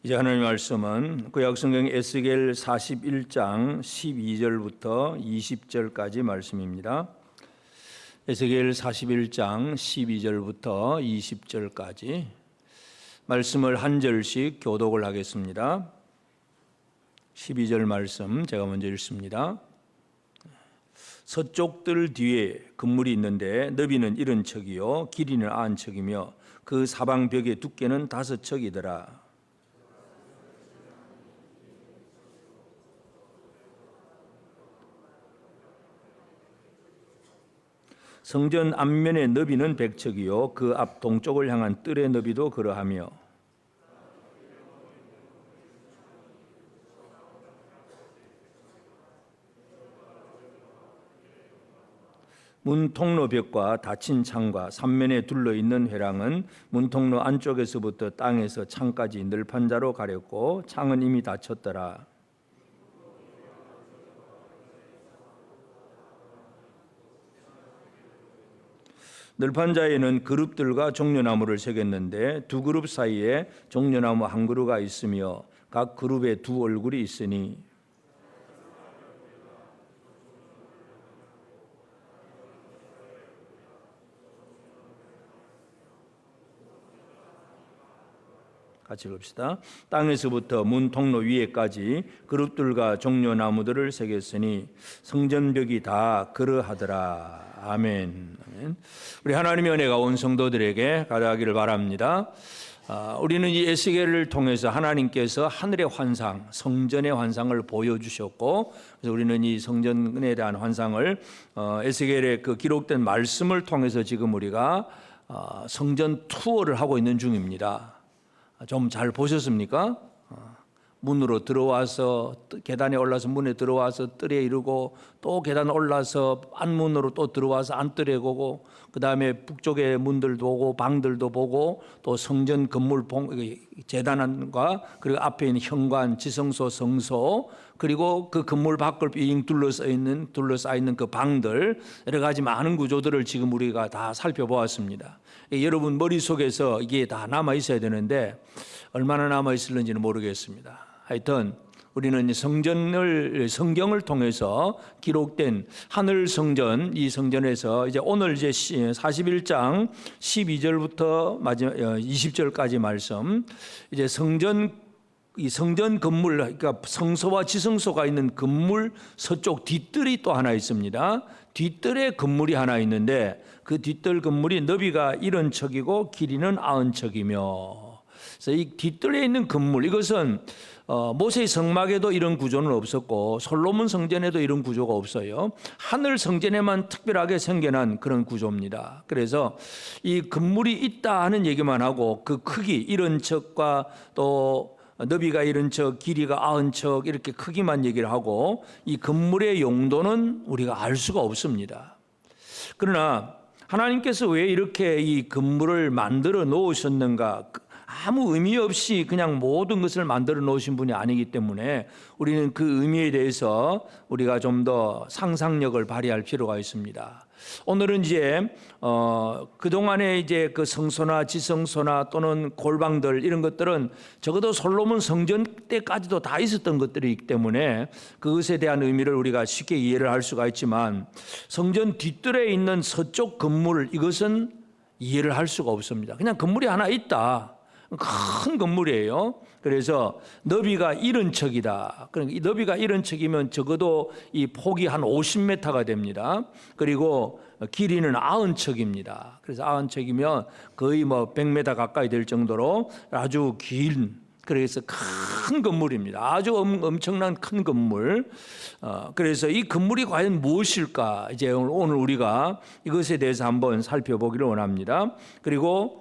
이제 하나님의 말씀은 구약성경 에스겔 41장 12절부터 20절까지 말씀입니다. 에스겔 41장 12절부터 20절까지 말씀을 한 절씩 교독을 하겠습니다. 12절 말씀 제가 먼저 읽습니다. 서쪽 뜰 뒤에 건물이 있는데 너비는 70척이요 길이는 90척이며 그 사방벽의 두께는 5척이더라. 성전 앞면의 너비는 100척이요 그 앞 동쪽을 향한 뜰의 너비도 그러하며 문 통로벽과 닫힌 창과 삼면에 둘러있는 회랑은 문 통로 안쪽에서부터 땅에서 창까지 늘판자로 가렸고 창은 이미 닫혔더라. 늘판자에는 그룹들과 종려나무를 새겼는데 두 그룹 사이에 종려나무 한 그루가 있으며 각 그룹에 두 얼굴이 있으니 같이 봅시다. 땅에서부터 문 통로 위에까지 그룹들과 종려나무들을 새겼으니 성전벽이 다 그러하더라. 아멘. 우리 하나님의 은혜가 온 성도들에게 가득하기를 바랍니다. 우리는 이 에스겔을 통해서 하나님께서 하늘의 환상, 성전의 환상을 보여주셨고, 그래서 우리는 이 성전에 대한 환상을 에스겔의 그 기록된 말씀을 통해서 지금 우리가 성전 투어를 하고 있는 중입니다. 좀 잘 보셨습니까? 문으로 들어와서 계단에 올라서 문에 들어와서 뜰에 이르고 또 계단 올라서 안문으로 또 들어와서 안뜰에 보고 그 다음에 북쪽의 문들도 보고 방들도 보고 또 성전 건물 재단과 그리고 앞에 있는 현관, 지성소, 성소 그리고 그 건물 밖을 빙 둘러싸여 있는 그 방들 여러 가지 많은 구조들을 지금 우리가 다 살펴보았습니다. 여러분 머릿속에서 이게 다 남아 있어야 되는데 얼마나 남아 있을는지는 모르겠습니다. 하여튼 우리는 성경을 통해서 기록된 하늘 성전, 이 성전에서 이제 오늘 이제 41장 12절부터 마지막 20절까지 말씀, 이제 이 성전 건물, 그러니까 성소와 지성소가 있는 건물 서쪽 뒷뜰이 또 하나 있습니다. 뒷뜰에 건물이 하나 있는데 그 뒷뜰 건물이 너비가 70척이고 길이는 90척이며, 그래서 이 뒷뜰에 있는 건물, 이것은 모세의 성막에도 이런 구조는 없었고 솔로몬 성전에도 이런 구조가 없어요. 하늘 성전에만 특별하게 생겨난 그런 구조입니다. 그래서 이 건물이 있다 하는 얘기만 하고 그 크기 70척과 또 너비가 70척, 길이가 90척 이렇게 크기만 얘기를 하고 이 건물의 용도는 우리가 알 수가 없습니다. 그러나 하나님께서 왜 이렇게 이 건물을 만들어 놓으셨는가? 아무 의미 없이 그냥 모든 것을 만들어 놓으신 분이 아니기 때문에 우리는 그 의미에 대해서 우리가 좀 더 상상력을 발휘할 필요가 있습니다. 오늘은 이제 그동안에 이제 그 성소나 지성소나 또는 골방들 이런 것들은 적어도 솔로몬 성전 때까지도 다 있었던 것들이기 때문에 그것에 대한 의미를 우리가 쉽게 이해를 할 수가 있지만 성전 뒷뜰에 있는 서쪽 건물, 이것은 이해를 할 수가 없습니다. 그냥 건물이 하나 있다. 큰 건물이에요. 그래서 너비가 70척이다. 그러니까 이 너비가 70척이면 적어도 이 폭이 한 50m가 됩니다. 그리고 길이는 90척입니다. 그래서 90척이면 거의 뭐 100m 가까이 될 정도로 아주 긴, 그래서 큰 건물입니다. 아주 엄청난 큰 건물. 그래서 이 건물이 과연 무엇일까? 이제 오늘 우리가 이것에 대해서 한번 살펴보기를 원합니다. 그리고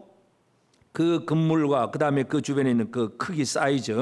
그 건물과 그 다음에 그 주변에 있는 그 크기 사이즈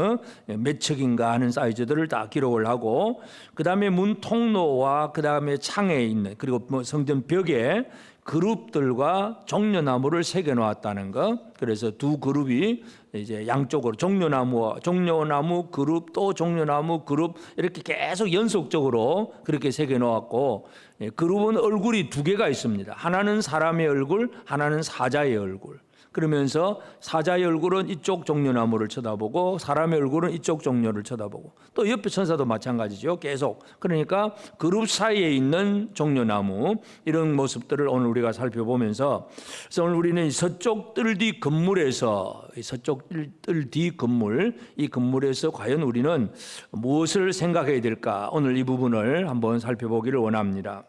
몇 척인가 하는 사이즈들을 다 기록을 하고 그 다음에 문 통로와 그 다음에 창에 있는 그리고 성전 벽에 그룹들과 종려나무를 새겨 놓았다는 것. 그래서 두 그룹이 이제 양쪽으로 종려나무 그룹 또 종려나무 그룹 이렇게 계속 연속적으로 그렇게 새겨 놓았고, 그룹은 얼굴이 두 개가 있습니다. 하나는 사람의 얼굴, 하나는 사자의 얼굴. 그러면서 사자의 얼굴은 이쪽 종려나무를 쳐다보고 사람의 얼굴은 이쪽 종려를 쳐다보고 또 옆에 천사도 마찬가지죠. 계속. 그러니까 그룹 사이에 있는 종려나무 이런 모습들을 오늘 우리가 살펴보면서 그래서 오늘 우리는 서쪽 뜰 뒤 건물에서 서쪽 뜰 뒤 건물 이 건물에서 과연 우리는 무엇을 생각해야 될까 오늘 이 부분을 한번 살펴보기를 원합니다.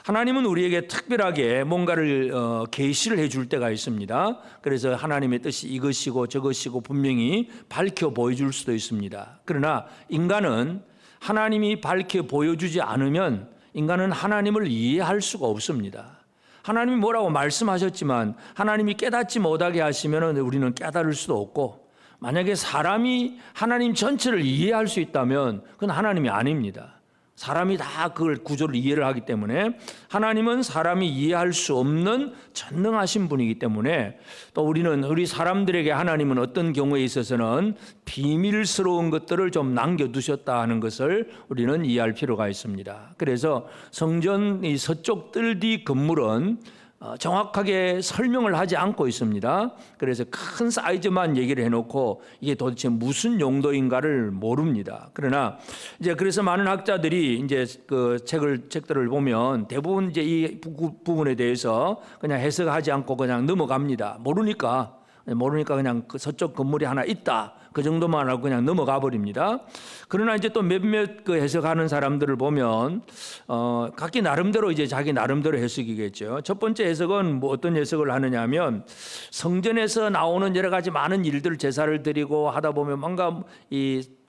하나님은 우리에게 특별하게 뭔가를 계시를 해줄 때가 있습니다. 그래서 하나님의 뜻이 이것이고 저것이고 분명히 밝혀 보여줄 수도 있습니다. 그러나 인간은 하나님이 밝혀 보여주지 않으면 인간은 하나님을 이해할 수가 없습니다. 하나님이 뭐라고 말씀하셨지만 하나님이 깨닫지 못하게 하시면 우리는 깨달을 수도 없고, 만약에 사람이 하나님 전체를 이해할 수 있다면 그건 하나님이 아닙니다. 사람이 다 그걸 구조를 이해를 하기 때문에 하나님은 사람이 이해할 수 없는 전능하신 분이기 때문에 또 우리 사람들에게 하나님은 어떤 경우에 있어서는 비밀스러운 것들을 좀 남겨두셨다 하는 것을 우리는 이해할 필요가 있습니다. 그래서 성전 이 서쪽 뜰 뒤 건물은 정확하게 설명을 하지 않고 있습니다. 그래서 큰 사이즈만 얘기를 해놓고 이게 도대체 무슨 용도인가를 모릅니다. 그러나 이제 그래서 많은 학자들이 이제 그 책들을 보면 대부분 이제 이 부분에 대해서 그냥 해석하지 않고 그냥 넘어갑니다. 모르니까 그냥 그 서쪽 건물이 하나 있다. 그 정도만 하고 그냥 넘어가 버립니다. 그러나 이제 또 몇몇 그 해석하는 사람들을 보면 각기 나름대로 이제 자기 나름대로 해석이겠죠. 첫 번째 해석은 뭐 어떤 해석을 하느냐면 성전에서 나오는 여러 가지 많은 일들 제사를 드리고 하다 보면 뭔가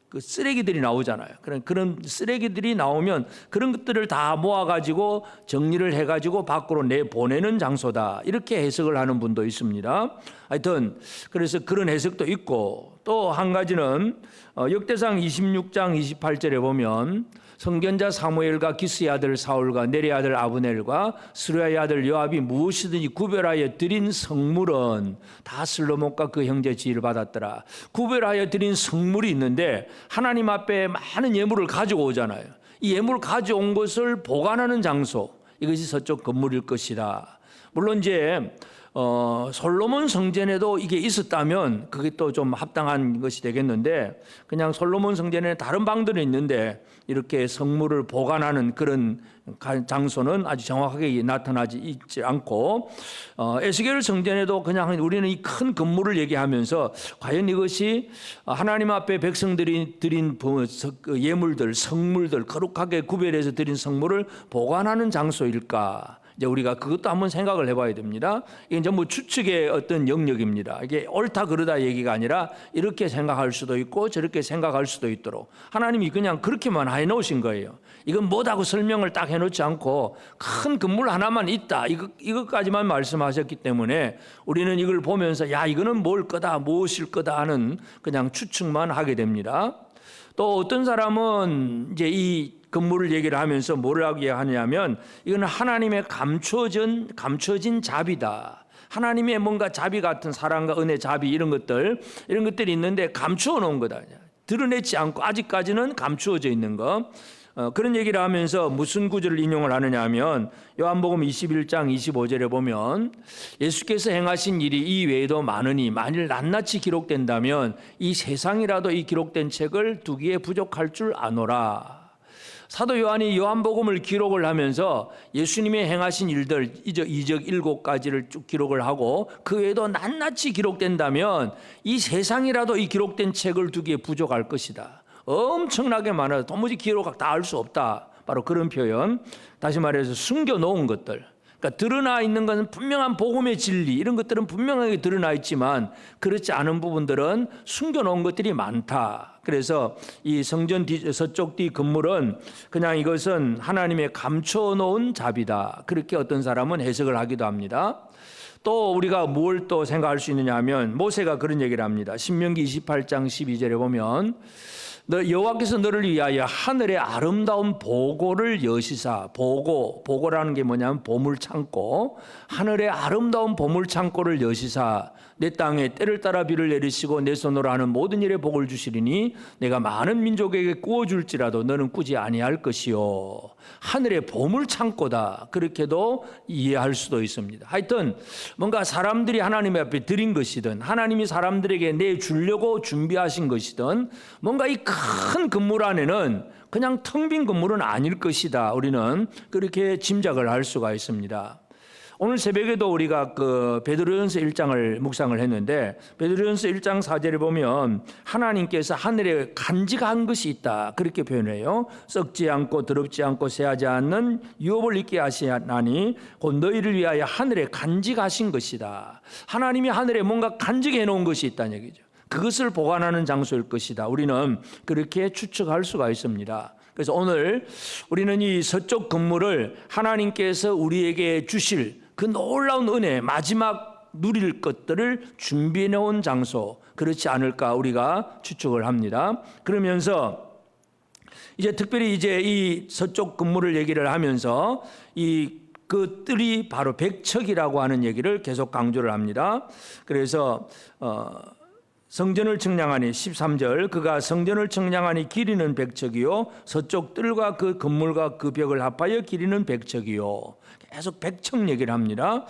그 쓰레기들이 나오잖아요. 그런 쓰레기들이 나오면 그런 것들을 다 모아가지고 정리를 해가지고 밖으로 내보내는 장소다. 이렇게 해석을 하는 분도 있습니다. 하여튼 그래서 그런 해석도 있고 또 한 가지는 역대상 26장 28절에 보면 선견자 사무엘과 기스의 아들 사울과 넬의 아들 아브넬과 스루야의 아들 요압이 무엇이든지 구별하여 드린 성물은 다 슬로몬과 그 형제 지위를 받았더라. 구별하여 드린 성물이 있는데 하나님 앞에 많은 예물을 가지고 오잖아요. 이 예물을 가져온 것을 보관하는 장소, 이것이 서쪽 건물일 것이다. 물론 이제 솔로몬 성전에도 이게 있었다면 그게 또 좀 합당한 것이 되겠는데, 그냥 솔로몬 성전에 다른 방들은 있는데 이렇게 성물을 보관하는 그런 장소는 아주 정확하게 나타나지 있지 않고, 에스겔 성전에도 그냥 우리는 이 큰 건물을 얘기하면서 과연 이것이 하나님 앞에 백성들이 드린 예물들, 성물들, 거룩하게 구별해서 드린 성물을 보관하는 장소일까? 이제 우리가 그것도 한번 생각을 해봐야 됩니다. 이게 전부 추측의 어떤 영역입니다. 이게 옳다 그르다 얘기가 아니라 이렇게 생각할 수도 있고 저렇게 생각할 수도 있도록 하나님이 그냥 그렇게만 해놓으신 거예요. 이건 뭐다고 설명을 딱 해놓지 않고 큰 건물 하나만 있다, 이것까지만 말씀하셨기 때문에 우리는 이걸 보면서 야, 이거는 뭘 거다, 무엇일 거다 하는 그냥 추측만 하게 됩니다. 또 어떤 사람은 이제 이 건물을 얘기를 하면서 뭐라고 하냐면 이거는 하나님의 감춰진 자비다. 하나님의 뭔가 자비 같은 사랑과 은혜, 자비 이런 것들이 있는데 감추어 놓은 거다. 드러내지 않고 아직까지는 감추어져 있는 거. 그런 얘기를 하면서 무슨 구절을 인용을 하느냐 하면 요한복음 21장 25절에 보면 예수께서 행하신 일이 이 외에도 많으니 만일 낱낱이 기록된다면 이 세상이라도 이 기록된 책을 두기에 부족할 줄 아노라. 사도 요한이 요한복음을 기록을 하면서 예수님의 행하신 일들 이적 7가지를 쭉 기록을 하고 그 외에도 낱낱이 기록된다면 이 세상이라도 이 기록된 책을 두기에 부족할 것이다. 엄청나게 많아서 도무지 기록 다 알 수 없다. 바로 그런 표현. 다시 말해서 숨겨놓은 것들, 그러니까 드러나 있는 것은 분명한 복음의 진리, 이런 것들은 분명하게 드러나 있지만 그렇지 않은 부분들은 숨겨놓은 것들이 많다. 그래서 이 성전 서쪽 뒤 건물은 그냥 이것은 하나님의 감춰놓은 자비다. 그렇게 어떤 사람은 해석을 하기도 합니다. 또 우리가 뭘 또 생각할 수 있느냐 하면 모세가 그런 얘기를 합니다. 신명기 28장 12절에 보면 너 여호와께서 너를 위하여 하늘의 아름다운 보고를 여시사. 보고라는 게 뭐냐면 보물 창고. 하늘의 아름다운 보물 창고를 여시사 내 땅에 때를 따라 비를 내리시고 내 손으로 하는 모든 일에 복을 주시리니 내가 많은 민족에게 구워줄지라도 너는 꾸지 아니할 것이요. 하늘의 보물 창고다. 그렇게도 이해할 수도 있습니다. 하여튼 뭔가 사람들이 하나님 앞에 드린 것이든 하나님이 사람들에게 내주려고 준비하신 것이든 뭔가 이 큰 건물 안에는 그냥 텅 빈 건물은 아닐 것이다. 우리는 그렇게 짐작을 할 수가 있습니다. 오늘 새벽에도 우리가 그 베드로전서 1장을 묵상을 했는데 베드로전서 1장 4절에 보면 하나님께서 하늘에 간직한 것이 있다 그렇게 표현해요. 썩지 않고 더럽지 않고 쇠하지 않는 유업을 있게 하시나니 곧 너희를 위하여 하늘에 간직하신 것이다. 하나님이 하늘에 뭔가 간직해 놓은 것이 있다는 얘기죠. 그것을 보관하는 장소일 것이다. 우리는 그렇게 추측할 수가 있습니다. 그래서 오늘 우리는 이 서쪽 건물을 하나님께서 우리에게 주실 그 놀라운 은혜, 마지막 누릴 것들을 준비해 놓은 장소, 그렇지 않을까 우리가 추측을 합니다. 그러면서 이제 특별히 이제 이 서쪽 건물을 얘기를 하면서 그 뜰이 바로 백척이라고 하는 얘기를 계속 강조를 합니다. 그래서 성전을 청량하니 13절 그가 성전을 청량하니 길이는 백척이요 서쪽 뜰과 그 건물과 그 벽을 합하여 길이는 백척이요. 계속 백척 얘기를 합니다.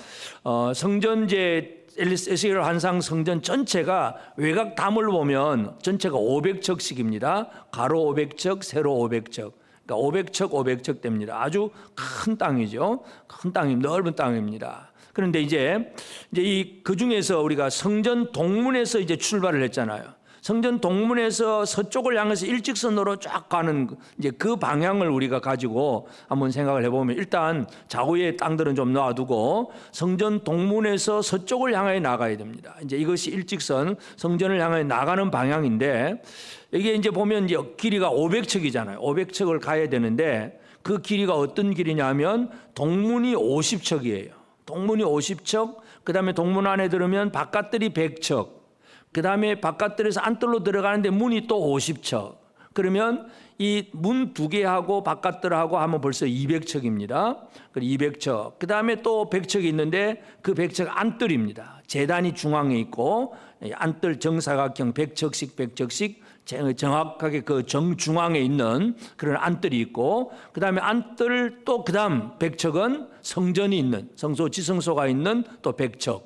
성전제 에스겔 환상 성전 전체가 외곽 담을 보면 전체가 500척씩입니다. 가로 500척, 세로 500척. 그러니까 500척, 500척 됩니다. 아주 큰 땅이죠. 큰 땅이 넓은 땅입니다. 그런데 이제 그 중에서 우리가 성전 동문에서 이제 출발을 했잖아요. 성전 동문에서 서쪽을 향해서 일직선으로 쫙 가는 이제 그 방향을 우리가 가지고 한번 생각을 해보면 일단 좌우의 땅들은 좀 놔두고 성전 동문에서 서쪽을 향해 나가야 됩니다. 이제 이것이 일직선 성전을 향해 나가는 방향인데 이게 이제 보면 이제 길이가 500척이잖아요. 500척을 가야 되는데 그 길이가 어떤 길이냐면 동문이 50척이에요. 동문이 50척, 그 다음에 동문 안에 들으면 바깥들이 100척, 그 다음에 바깥들에서 안뜰로 들어가는데 문이 또 50척. 그러면 이 문 2개하고 바깥들하고 하면 벌써 200척입니다. 200척. 그 다음에 또 100척이 있는데 그 100척 안뜰입니다. 제단이 중앙에 있고 안뜰 정사각형 100척씩 100척씩 정확하게 그 정중앙에 있는 그런 안뜰이 있고 그 다음에 안뜰 또 그 다음 100척은 성전이 있는 성소 지성소가 있는 또 100척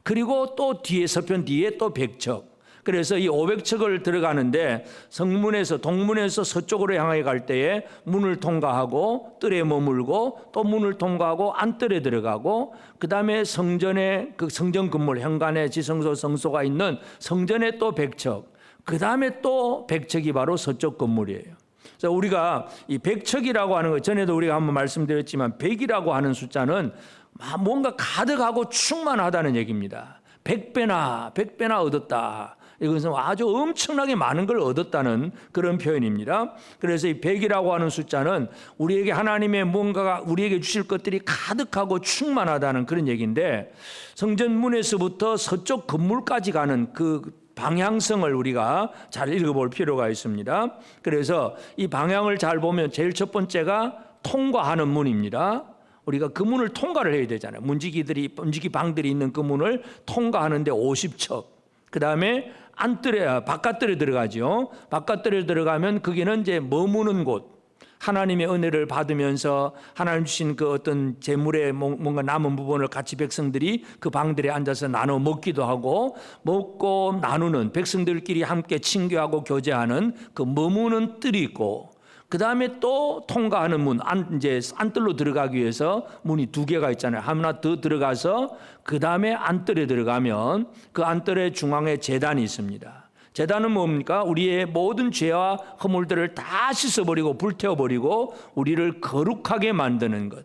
그리고 또 뒤에 서편 뒤에 또 100척. 그래서 이 500척을 들어가는데 성문에서 동문에서 서쪽으로 향해 갈 때에 문을 통과하고 뜰에 머물고 또 문을 통과하고 안뜰에 들어가고 그 다음에 성전에 그 성전 건물 현관에 지성소 성소가 있는 성전에 또 100척 그 다음에 또 100척이 바로 서쪽 건물이에요. 그래서 우리가 이 100척이라고 하는 것 전에도 우리가 한번 말씀드렸지만 100이라고 하는 숫자는 뭔가 가득하고 충만하다는 얘기입니다. 100배나 얻었다. 이것은 아주 엄청나게 많은 걸 얻었다는 그런 표현입니다. 그래서 이 100이라고 하는 숫자는 우리에게 하나님의 뭔가가 우리에게 주실 것들이 가득하고 충만하다는 그런 얘기인데 성전문에서부터 서쪽 건물까지 가는 그 방향성을 우리가 잘 읽어볼 필요가 있습니다. 그래서 이 방향을 잘 보면 제일 첫 번째가 통과하는 문입니다. 우리가 그 문을 통과를 해야 되잖아요. 문지기 방들이 있는 그 문을 통과하는데 50척. 그 다음에 바깥뜰에 들어가죠. 바깥뜰에 들어가면 거기는 이제 머무는 곳. 하나님의 은혜를 받으면서 하나님 주신 그 어떤 재물의 뭔가 남은 부분을 같이 백성들이 그 방들에 앉아서 나눠 먹기도 하고 먹고 나누는 백성들끼리 함께 친교하고 교제하는 그 머무는 뜰이 있고 그 다음에 또 통과하는 문, 이제 안뜰로 들어가기 위해서 문이 2개가 있잖아요. 하나 더 들어가서 그 다음에 안뜰에 들어가면 그 안뜰의 중앙에 제단이 있습니다. 제단은 뭡니까? 우리의 모든 죄와 허물들을 다 씻어버리고 불태워버리고 우리를 거룩하게 만드는 것.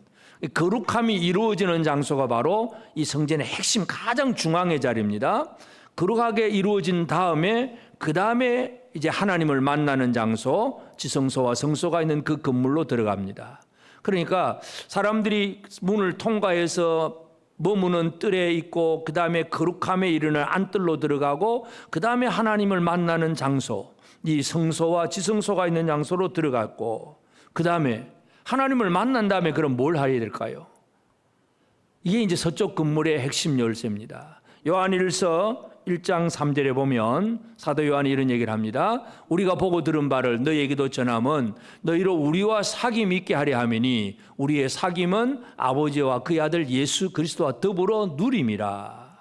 거룩함이 이루어지는 장소가 바로 이 성전의 핵심 가장 중앙의 자리입니다. 거룩하게 이루어진 다음에 그 다음에 이제 하나님을 만나는 장소, 지성소와 성소가 있는 그 건물로 들어갑니다. 그러니까 사람들이 문을 통과해서 머무는 뜰에 있고 그 다음에 거룩함에 이르는 안뜰로 들어가고 그 다음에 하나님을 만나는 장소, 이 성소와 지성소가 있는 장소로 들어갔고 그 다음에 하나님을 만난 다음에 그럼 뭘 해야 될까요? 이게 이제 서쪽 건물의 핵심 열쇠입니다. 요한일서 1장 3절에 보면 사도 요한이 이런 얘기를 합니다. 우리가 보고 들은 바를 너희에게도 전함은 너희로 우리와 사귐 있게 하려 함이니 우리의 사귐은 아버지와 그의 아들 예수 그리스도와 더불어 누림이라.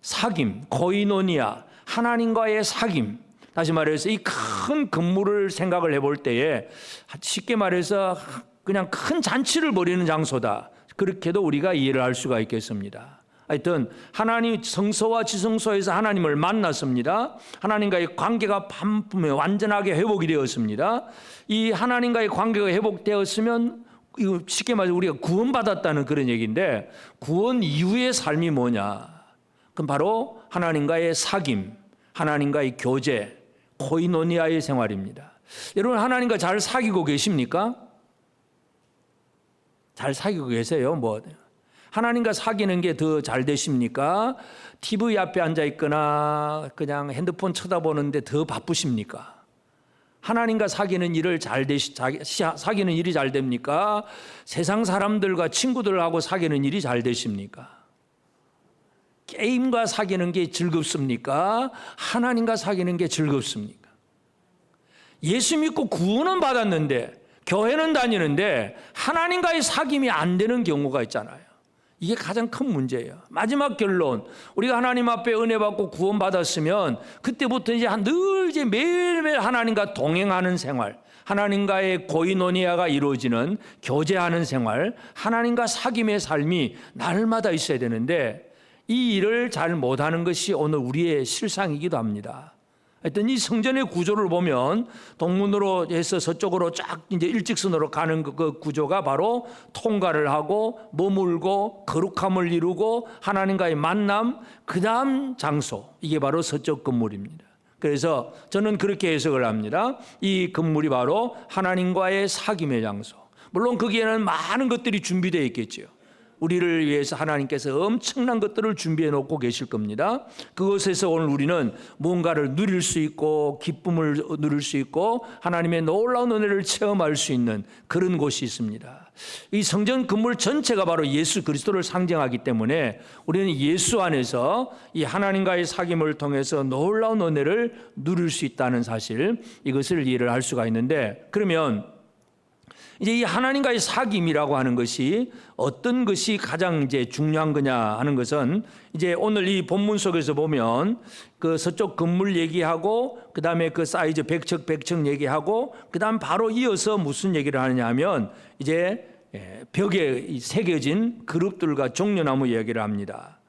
사귐, 코이노니아, 하나님과의 사귐. 다시 말해서 이 큰 건물을 생각을 해볼 때에 쉽게 말해서 그냥 큰 잔치를 벌이는 장소다. 그렇게도 우리가 이해를 할 수가 있겠습니다. 하여튼 하나님 성소와 지성소에서 하나님을 만났습니다. 하나님과의 관계가 완전하게 회복이 되었습니다. 이 하나님과의 관계가 회복되었으면 이거 쉽게 말해서 우리가 구원받았다는 그런 얘기인데 구원 이후의 삶이 뭐냐? 그럼 바로 하나님과의 사귐, 하나님과의 교제, 코이노니아의 생활입니다. 여러분 하나님과 잘 사귀고 계십니까? 잘 사귀고 계세요? 뭐 하나님과 사귀는 게 더 잘 되십니까? TV 앞에 앉아 있거나 그냥 핸드폰 쳐다보는데 더 바쁘십니까? 하나님과 사귀는 일을 사귀는 일이 잘 됩니까? 세상 사람들과 친구들하고 사귀는 일이 잘 되십니까? 게임과 사귀는 게 즐겁습니까? 하나님과 사귀는 게 즐겁습니까? 예수 믿고 구원은 받았는데 교회는 다니는데 하나님과의 사귐이 안 되는 경우가 있잖아요. 이게 가장 큰 문제예요. 마지막 결론, 우리가 하나님 앞에 은혜 받고 구원 받았으면 그때부터 늘 매일매일 하나님과 동행하는 생활, 하나님과의 고이노니아가 이루어지는 교제하는 생활, 하나님과 사귐의 삶이 날마다 있어야 되는데 이 일을 잘 못하는 것이 오늘 우리의 실상이기도 합니다. 하여튼 이 성전의 구조를 보면 동문으로 해서 서쪽으로 쫙 이제 일직선으로 가는 그 구조가 바로 통과를 하고 머물고 거룩함을 이루고 하나님과의 만남, 그 다음 장소, 이게 바로 서쪽 건물입니다. 그래서 저는 그렇게 해석을 합니다. 이 건물이 바로 하나님과의 사귐의 장소. 물론 거기에는 많은 것들이 준비되어 있겠죠. 우리를 위해서 하나님께서 엄청난 것들을 준비해 놓고 계실 겁니다. 그것에서 오늘 우리는 뭔가를 누릴 수 있고 기쁨을 누릴 수 있고 하나님의 놀라운 은혜를 체험할 수 있는 그런 곳이 있습니다. 이 성전 건물 전체가 바로 예수 그리스도를 상징하기 때문에 우리는 예수 안에서 이 하나님과의 사귐을 통해서 놀라운 은혜를 누릴 수 있다는 사실, 이것을 이해를 할 수가 있는데, 그러면 이제 이 하나님과의 사귐이라고 하는 것이 어떤 것이 가장 이제 중요한 거냐 하는 것은 이제 오늘 이 본문 속에서 보면 그 서쪽 건물 얘기하고 그 다음에 그 사이즈 백척 얘기하고 그 다음 바로 이어서 무슨 얘기를 하느냐 하면 이제 벽에 새겨진 그룹들과 종려나무 이야기를 합니다.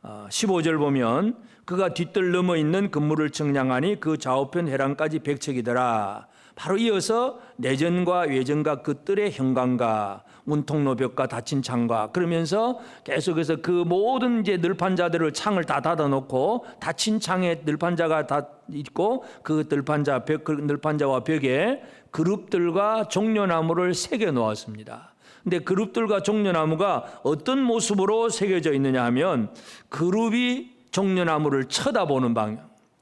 15절 보면 그가 뒷뜰 넘어 있는 건물을 청량하니 그 좌우편 회랑까지 백척이더라. 바로 이어서 내전과 외전과 그 뜰의 현관과 문통로벽과 닫힌 창과 그러면서 계속해서 그 모든 이제 늘판자들을 창을 다 닫아놓고 닫힌 창에 늘판자가 다 있고 그 늘판자와 벽에 그룹들과 종려나무를 새겨 놓았습니다. 근데 그룹들과 종려나무가 어떤 모습으로 새겨져 있느냐 하면 그룹이 종려나무를 쳐다보는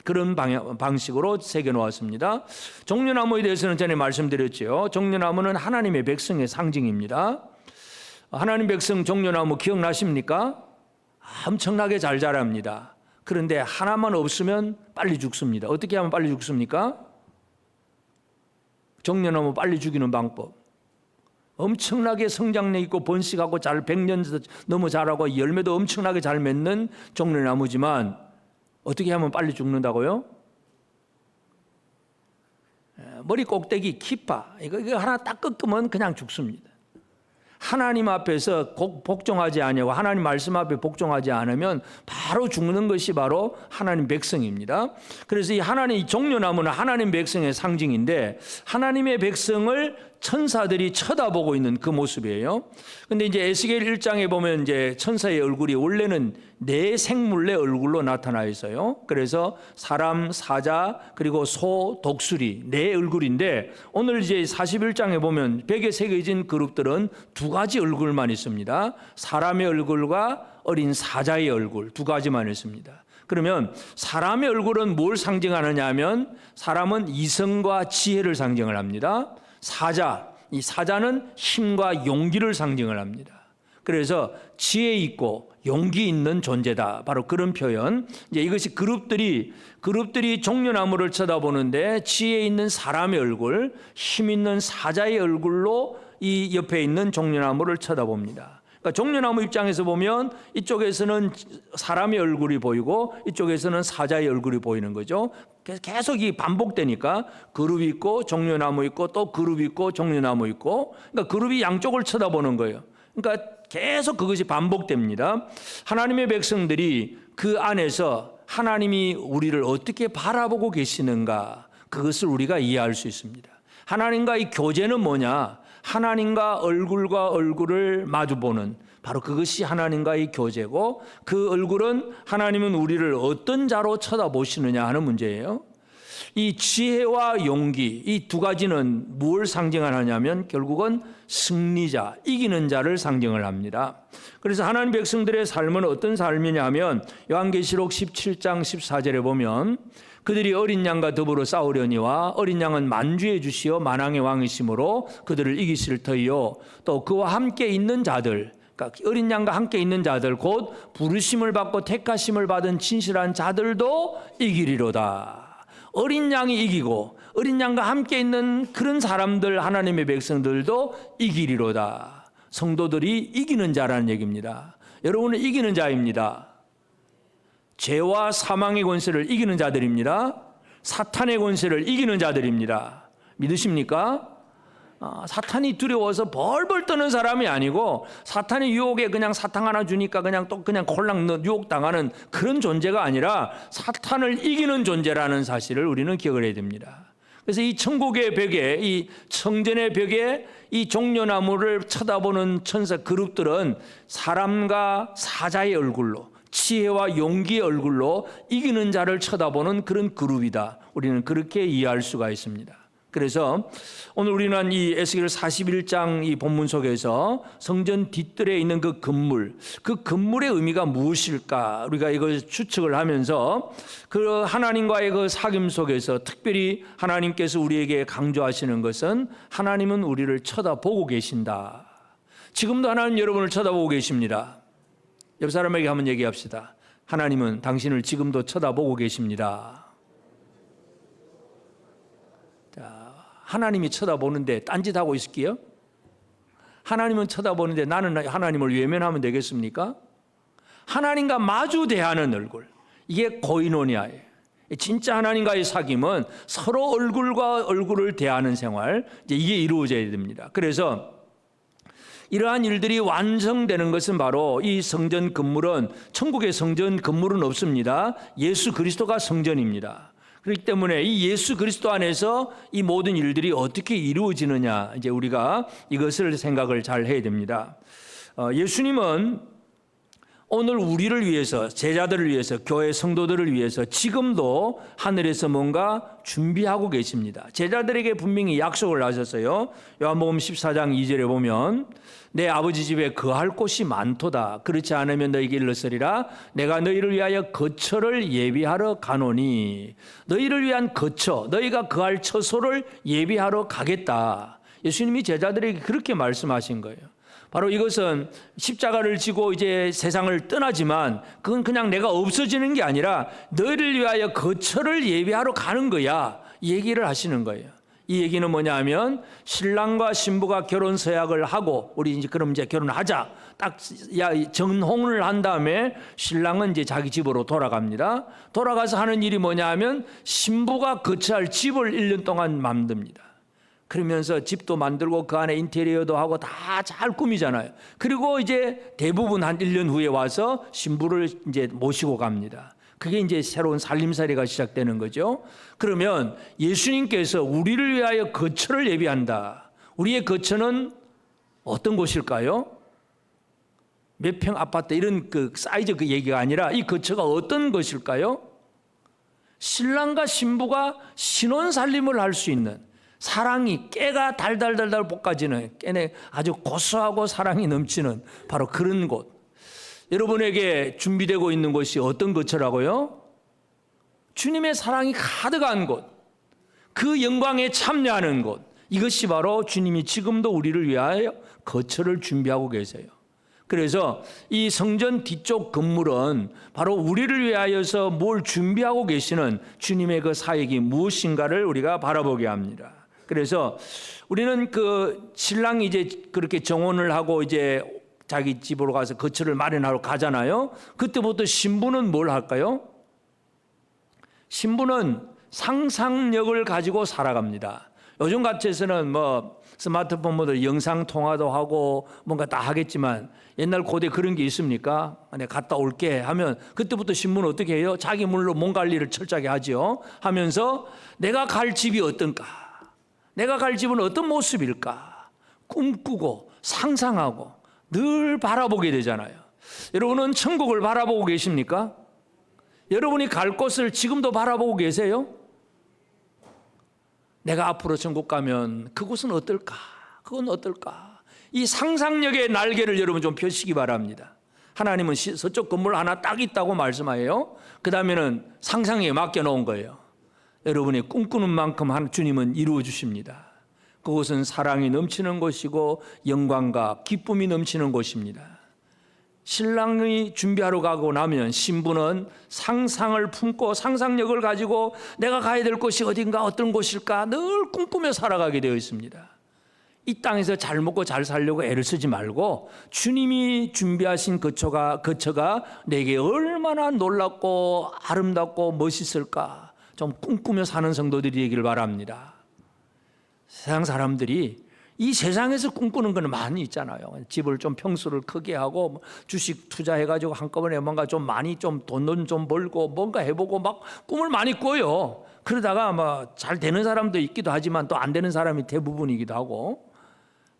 그런 방식으로 새겨 놓았습니다. 종려나무에 대해서는 전에 말씀드렸죠. 종려나무는 하나님의 백성의 상징입니다. 하나님 백성 종려나무 기억나십니까? 엄청나게 잘 자랍니다. 그런데 하나만 없으면 빨리 죽습니다. 어떻게 하면 빨리 죽습니까? 종려나무 빨리 죽이는 방법. 엄청나게 성장력 있고 번식하고 잘 100년 넘어 자라고 열매도 엄청나게 잘 맺는 종려나무지만 어떻게 하면 빨리 죽는다고요? 머리 꼭대기 키파 이거 하나 딱 꺾으면 그냥 죽습니다. 하나님 앞에서 복종하지 아니하고 하나님 말씀 앞에 복종하지 않으면 바로 죽는 것이 바로 하나님 백성입니다. 그래서 이 하나님 종려나무는 하나님 백성의 상징인데 하나님의 백성을 천사들이 쳐다보고 있는 그 모습이에요. 근데 이제 에스겔 1장에 보면 이제 천사의 얼굴이 원래는 네 생물의 얼굴로 나타나 있어요. 그래서 사람, 사자, 그리고 소, 독수리 네 얼굴인데 오늘 이제 41장에 보면 벽에 새겨진 그룹들은 두 가지 얼굴만 있습니다. 사람의 얼굴과 어린 사자의 얼굴 두 가지만 있습니다. 그러면 사람의 얼굴은 뭘 상징하느냐 하면 사람은 이성과 지혜를 상징을 합니다. 이 사자는 힘과 용기를 상징을 합니다. 그래서 지혜 있고 용기 있는 존재다. 바로 그런 표현. 이제 이것이 그룹들이 종려나무를 쳐다보는데 지혜 있는 사람의 얼굴, 힘 있는 사자의 얼굴로 이 옆에 있는 종려나무를 쳐다봅니다. 그러니까 종려나무 입장에서 보면 이쪽에서는 사람의 얼굴이 보이고 이쪽에서는 사자의 얼굴이 보이는 거죠. 계속 이 반복되니까 그룹이 있고 종려나무 있고 또 그룹이 있고 종려나무 있고, 그러니까 그룹이 양쪽을 쳐다보는 거예요. 그러니까 계속 그것이 반복됩니다. 하나님의 백성들이 그 안에서 하나님이 우리를 어떻게 바라보고 계시는가, 그것을 우리가 이해할 수 있습니다. 하나님과의 교제는 뭐냐? 하나님과 얼굴과 얼굴을 마주보는, 바로 그것이 하나님과의 교제고, 그 얼굴은 하나님은 우리를 어떤 자로 쳐다보시느냐 하는 문제예요. 이 지혜와 용기, 이 두 가지는 무엇을 상징하냐면 결국은 승리자, 이기는 자를 상징을 합니다. 그래서 하나님 백성들의 삶은 어떤 삶이냐면 요한계시록 17장 14절에 보면 그들이 어린 양과 더불어 싸우려니와 어린 양은 만주의 주시요 만왕의 왕이시므로 그들을 이기실 터이요 또 그와 함께 있는 자들, 그러니까 어린 양과 함께 있는 자들 곧 부르심을 받고 택하심을 받은 진실한 자들도 이기리로다. 어린 양이 이기고 어린 양과 함께 있는 그런 사람들, 하나님의 백성들도 이기리로다. 성도들이 이기는 자라는 얘기입니다. 여러분은 이기는 자입니다. 죄와 사망의 권세를 이기는 자들입니다. 사탄의 권세를 이기는 자들입니다. 믿으십니까? 사탄이 두려워서 벌벌 떠는 사람이 아니고 사탄의 유혹에 그냥 사탕 하나 주니까 그냥 콜랑 유혹당하는 그런 존재가 아니라 사탄을 이기는 존재라는 사실을 우리는 기억을 해야 됩니다. 그래서 이 천국의 벽에, 이 성전의 벽에 이 종려나무를 쳐다보는 천사 그룹들은 사람과 사자의 얼굴로, 지혜와 용기의 얼굴로 이기는 자를 쳐다보는 그런 그룹이다. 우리는 그렇게 이해할 수가 있습니다. 그래서 오늘 우리는 이 에스겔 41장 이 본문 속에서 성전 뒷뜰에 있는 그 건물의 의미가 무엇일까, 우리가 이걸 추측을 하면서 그 하나님과의 그 사귐 속에서 특별히 하나님께서 우리에게 강조하시는 것은 하나님은 우리를 쳐다보고 계신다. 지금도 하나님 여러분을 쳐다보고 계십니다. 옆 사람에게 한번 얘기합시다. 하나님은 당신을 지금도 쳐다보고 계십니다. 하나님이 쳐다보는데 딴짓하고 있을게요? 하나님은 쳐다보는데 나는 하나님을 외면하면 되겠습니까? 하나님과 마주 대하는 얼굴, 이게 고이노니아예요. 진짜 하나님과의 사귐은 서로 얼굴과 얼굴을 대하는 생활, 이게 이루어져야 됩니다. 그래서 이러한 일들이 완성되는 것은 바로 이 성전 건물은, 천국의 성전 건물은 없습니다. 예수 그리스도가 성전입니다. 그렇기 때문에 이 예수 그리스도 안에서 이 모든 일들이 어떻게 이루어지느냐, 이제 우리가 이것을 생각을 잘 해야 됩니다. 예수님은 오늘 우리를 위해서, 제자들을 위해서, 교회 성도들을 위해서 지금도 하늘에서 뭔가 준비하고 계십니다. 제자들에게 분명히 약속을 하셨어요. 요한복음 14장 2절에 보면 내 아버지 집에 거할 곳이 많도다. 그렇지 않으면 너희에게 일렀으리라. 내가 너희를 위하여 거처를 예비하러 가노니. 너희를 위한 거처, 너희가 거할 처소를 예비하러 가겠다. 예수님이 제자들에게 그렇게 말씀하신 거예요. 바로 이것은 십자가를 지고 이제 세상을 떠나지만 그건 그냥 내가 없어지는 게 아니라 너희를 위하여 거처를 예비하러 가는 거야, 이 얘기를 하시는 거예요. 이 얘기는 뭐냐 하면 신랑과 신부가 결혼 서약을 하고 우리 이제 그럼 이제 결혼하자 딱 정혼을 한 다음에 신랑은 이제 자기 집으로 돌아갑니다. 돌아가서 하는 일이 뭐냐 하면 신부가 거처할 집을 1년 동안 만듭니다. 그러면서 집도 만들고 그 안에 인테리어도 하고 다 잘 꾸미잖아요. 그리고 이제 대부분 한 1년 후에 와서 신부를 이제 모시고 갑니다. 그게 이제 새로운 살림살이가 시작되는 거죠. 그러면 예수님께서 우리를 위하여 거처를 예비한다. 우리의 거처는 어떤 곳일까요? 몇 평 아파트 이런 그 사이즈 그 얘기가 아니라 이 거처가 어떤 것일까요? 신랑과 신부가 신혼 살림을 할 수 있는, 사랑이 깨가 달달달달 볶아지는, 깨내 아주 고소하고 사랑이 넘치는 바로 그런 곳. 여러분에게 준비되고 있는 곳이 어떤 거처라고요? 주님의 사랑이 가득한 곳, 그 영광에 참여하는 곳. 이것이 바로 주님이 지금도 우리를 위하여 거처를 준비하고 계세요. 그래서 이 성전 뒤쪽 건물은 바로 우리를 위하여서 뭘 준비하고 계시는 주님의 그 사역이 무엇인가를 우리가 바라보게 합니다. 그래서 우리는 그 신랑이 이제 그렇게 정혼을 하고 이제 자기 집으로 가서 거처를 마련하러 가잖아요. 그때부터 신부는 뭘 할까요? 신부는 상상력을 가지고 살아갑니다. 요즘 같이서는 뭐 스마트폰 모드 영상 통화도 하고 뭔가 다 하겠지만 옛날 고대 그런 게 있습니까? 내가 갔다 올게 하면 그때부터 신부는 어떻게 해요? 자기 물로 몸 관리를 철저하게 하죠. 하면서 내가 갈 집이 어떤가? 내가 갈 집은 어떤 모습일까? 꿈꾸고 상상하고 늘 바라보게 되잖아요. 여러분은 천국을 바라보고 계십니까? 여러분이 갈 곳을 지금도 바라보고 계세요? 내가 앞으로 천국 가면 그곳은 어떨까? 그건 어떨까? 이 상상력의 날개를 여러분 좀 펴시기 바랍니다. 하나님은 서쪽 건물 하나 딱 있다고 말씀하여요. 그 다음에는 상상에 맡겨놓은 거예요. 여러분이 꿈꾸는 만큼 주님은 이루어 주십니다. 그곳은 사랑이 넘치는 곳이고 영광과 기쁨이 넘치는 곳입니다. 신랑이 준비하러 가고 나면 신부는 상상을 품고 상상력을 가지고 내가 가야 될 곳이 어딘가 어떤 곳일까 늘 꿈꾸며 살아가게 되어 있습니다. 이 땅에서 잘 먹고 잘 살려고 애를 쓰지 말고 주님이 준비하신 거처가 내게 얼마나 놀랍고 아름답고 멋있을까 좀 꿈꾸며 사는 성도들이 되기를 바랍니다. 세상 사람들이 이 세상에서 꿈꾸는 건 많이 있잖아요. 집을 좀 평수를 크게 하고 주식 투자해가지고 한꺼번에 뭔가 좀 많이 좀 돈 좀 벌고 뭔가 해보고 막 꿈을 많이 꿔요. 그러다가 아마 잘 되는 사람도 있기도 하지만 또 안 되는 사람이 대부분이기도 하고.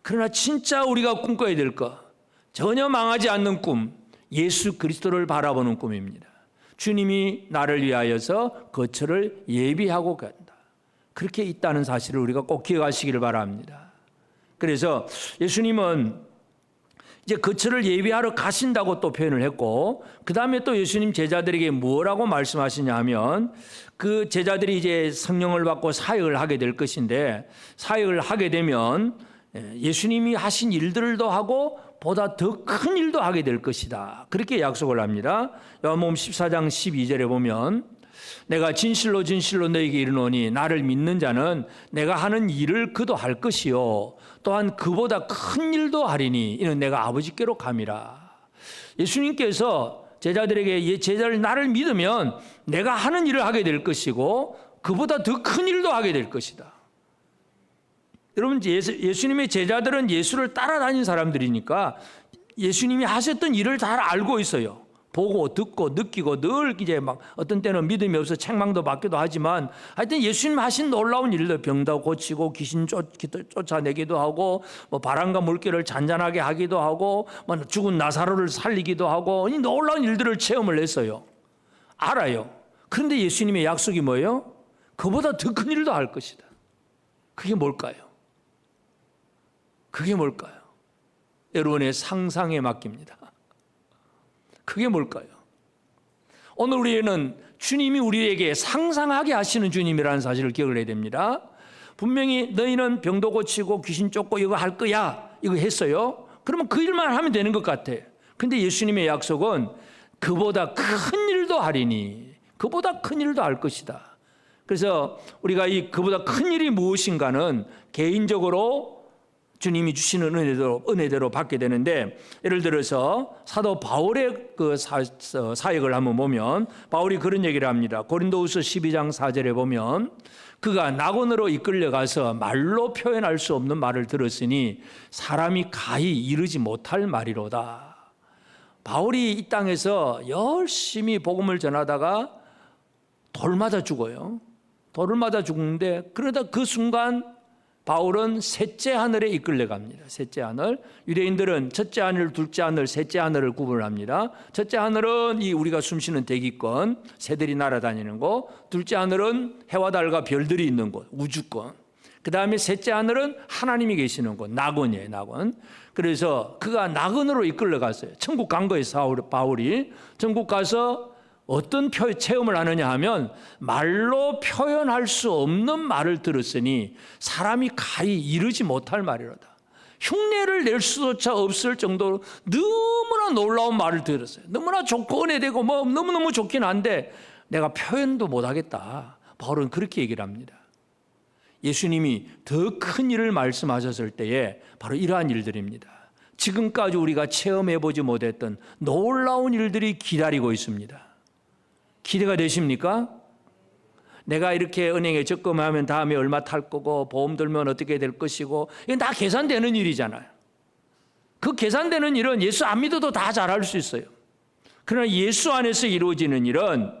그러나 진짜 우리가 꿈꿔야 될 것, 전혀 망하지 않는 꿈, 예수 그리스도를 바라보는 꿈입니다. 주님이 나를 위하여서 거처를 예비하고 간다. 그렇게 있다는 사실을 우리가 꼭 기억하시기를 바랍니다. 그래서 예수님은 이제 거처를 예비하러 가신다고 또 표현을 했고, 그 다음에 또 예수님 제자들에게 뭐라고 말씀하시냐 하면, 그 제자들이 이제 성령을 받고 사역을 하게 될 것인데, 사역을 하게 되면 예수님이 하신 일들도 하고 보다 더 큰 일도 하게 될 것이다. 그렇게 약속을 합니다. 요한복음 14장 12절에 보면 내가 진실로 진실로 너에게 이르노니 나를 믿는 자는 내가 하는 일을 그도 할 것이요 또한 그보다 큰 일도 하리니 이는 내가 아버지께로 감이라. 예수님께서 제자들에게 제자를 나를 믿으면 내가 하는 일을 하게 될 것이고 그보다 더 큰 일도 하게 될 것이다. 여러분 예수님의 제자들은 예수를 따라다닌 사람들이니까 예수님이 하셨던 일을 잘 알고 있어요. 보고 듣고 느끼고 늘 이제 막 어떤 때는 믿음이 없어 책망도 받기도 하지만 하여튼 예수님 하신 놀라운 일들, 병도 고치고 귀신 쫓아내기도 하고 뭐 바람과 물결을 잔잔하게 하기도 하고 뭐 죽은 나사로를 살리기도 하고 이 놀라운 일들을 체험을 했어요. 알아요. 그런데 예수님의 약속이 뭐예요? 그보다 더 큰 일도 할 것이다. 그게 뭘까요? 그게 뭘까요? 여러분의 상상에 맡깁니다. 그게 뭘까요? 오늘 우리는 주님이 우리에게 상상하게 하시는 주님이라는 사실을 기억을 해야 됩니다. 분명히 너희는 병도 고치고 귀신 쫓고 이거 할 거야, 이거 했어요. 그러면 그 일만 하면 되는 것 같아. 근데 예수님의 약속은 그보다 큰 일도 하리니, 그보다 큰 일도 할 것이다. 그래서 우리가 이 그보다 큰 일이 무엇인가는 개인적으로 주님이 주시는 은혜대로 받게 되는데, 예를 들어서 사도 바울의 그 사역을 한번 보면 바울이 그런 얘기를 합니다. 고린도후서 12장 4절에 보면 그가 낙원으로 이끌려가서 말로 표현할 수 없는 말을 들었으니 사람이 가히 이르지 못할 말이로다. 바울이 이 땅에서 열심히 복음을 전하다가 돌 맞아 죽어요. 돌을 맞아 죽는데 그러다 그 순간 바울은 셋째 하늘에 이끌려 갑니다. 셋째 하늘. 유대인들은 첫째 하늘, 둘째 하늘, 셋째 하늘을 구분합니다. 첫째 하늘은 이 우리가 숨쉬는 대기권, 새들이 날아다니는 곳. 둘째 하늘은 해와 달과 별들이 있는 곳, 우주권. 그 다음에 셋째 하늘은 하나님이 계시는 곳, 낙원이에요, 낙원. 그래서 그가 낙원으로 이끌려 갔어요. 천국 간 거예요, 바울이. 천국 가서 어떤 체험을 하느냐 하면 말로 표현할 수 없는 말을 들었으니 사람이 가히 이르지 못할 말이로다. 흉내를 낼 수조차 없을 정도로 너무나 놀라운 말을 들었어요. 너무나 좋고 은혜되고 뭐 너무너무 좋긴 한데 내가 표현도 못하겠다. 바울은 그렇게 얘기를 합니다. 예수님이 더 큰 일을 말씀하셨을 때에 바로 이러한 일들입니다. 지금까지 우리가 체험해보지 못했던 놀라운 일들이 기다리고 있습니다. 기대가 되십니까? 내가 이렇게 은행에 적금하면 다음에 얼마 탈 거고 보험 들면 어떻게 될 것이고 이건 다 계산되는 일이잖아요. 그 계산되는 일은 예수 안 믿어도 다 잘할 수 있어요. 그러나 예수 안에서 이루어지는 일은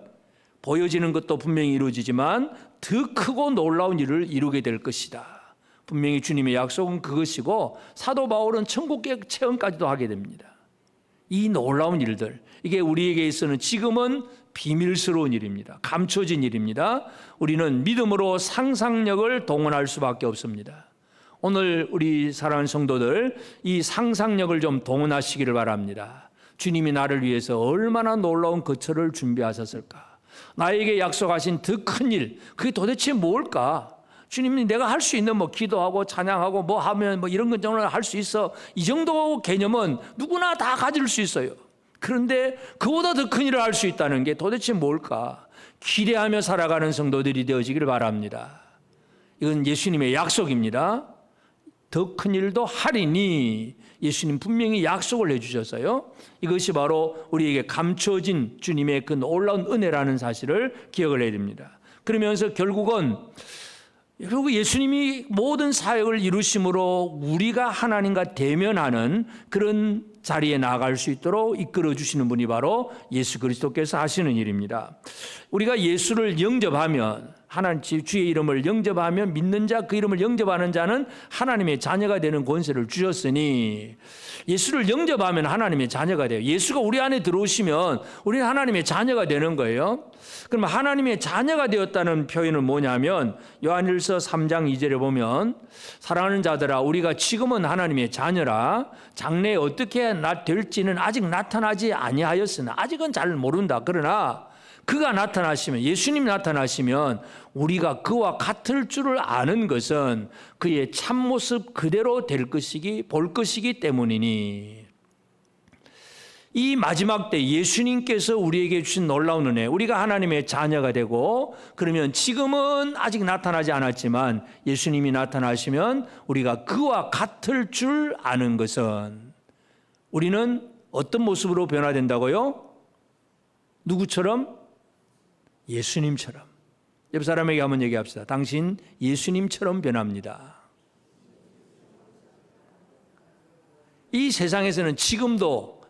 보여지는 것도 분명히 이루어지지만 더 크고 놀라운 일을 이루게 될 것이다. 분명히 주님의 약속은 그것이고 사도 바울은 천국의 체험까지도 하게 됩니다. 이 놀라운 일들, 이게 우리에게 있어서는 지금은 비밀스러운 일입니다. 감춰진 일입니다. 우리는 믿음으로 상상력을 동원할 수밖에 없습니다. 오늘 우리 사랑하는 성도들, 이 상상력을 좀 동원하시기를 바랍니다. 주님이 나를 위해서 얼마나 놀라운 거처를 준비하셨을까? 나에게 약속하신 더 큰 일, 그게 도대체 뭘까? 주님이 내가 할 수 있는 기도하고 찬양하고 하면 이런 건 정말 할 수 있어. 이 정도 개념은 누구나 다 가질 수 있어요. 그런데 그보다 더 큰 일을 할 수 있다는 게 도대체 뭘까? 기대하며 살아가는 성도들이 되어지기를 바랍니다. 이건 예수님의 약속입니다. 더 큰 일도 하리니 예수님 분명히 약속을 해주셨어요. 이것이 바로 우리에게 감춰진 주님의 그 놀라운 은혜라는 사실을 기억을 해야 됩니다. 그러면서 결국은 예수님이 모든 사역을 이루심으로 우리가 하나님과 대면하는 그런 자리에 나아갈 수 있도록 이끌어 주시는 분이 바로 예수 그리스도께서 하시는 일입니다. 우리가 예수를 영접하면, 하나님 주의 이름을 영접하면, 믿는 자, 그 이름을 영접하는 자는 하나님의 자녀가 되는 권세를 주셨으니 예수를 영접하면 하나님의 자녀가 돼요. 예수가 우리 안에 들어오시면 우리는 하나님의 자녀가 되는 거예요. 그럼 하나님의 자녀가 되었다는 표현은 뭐냐면 요한일서 3장 2절에 보면 사랑하는 자들아 우리가 지금은 하나님의 자녀라 장래에 어떻게 될지는 아직 나타나지 아니하였으나 아직은 잘 모른다. 그러나 그가 나타나시면, 예수님이 나타나시면 우리가 그와 같을 줄을 아는 것은 그의 참모습 그대로 볼 것이기 때문이니, 이 마지막 때 예수님께서 우리에게 주신 놀라운 은혜, 우리가 하나님의 자녀가 되고, 그러면 지금은 아직 나타나지 않았지만 예수님이 나타나시면 우리가 그와 같을 줄 아는 것은, 우리는 어떤 모습으로 변화된다고요? 누구처럼? 예수님처럼. 옆 사람에게 한번 얘기합시다. 당신 예수님처럼 변합니다. 이 세상에서는 지금도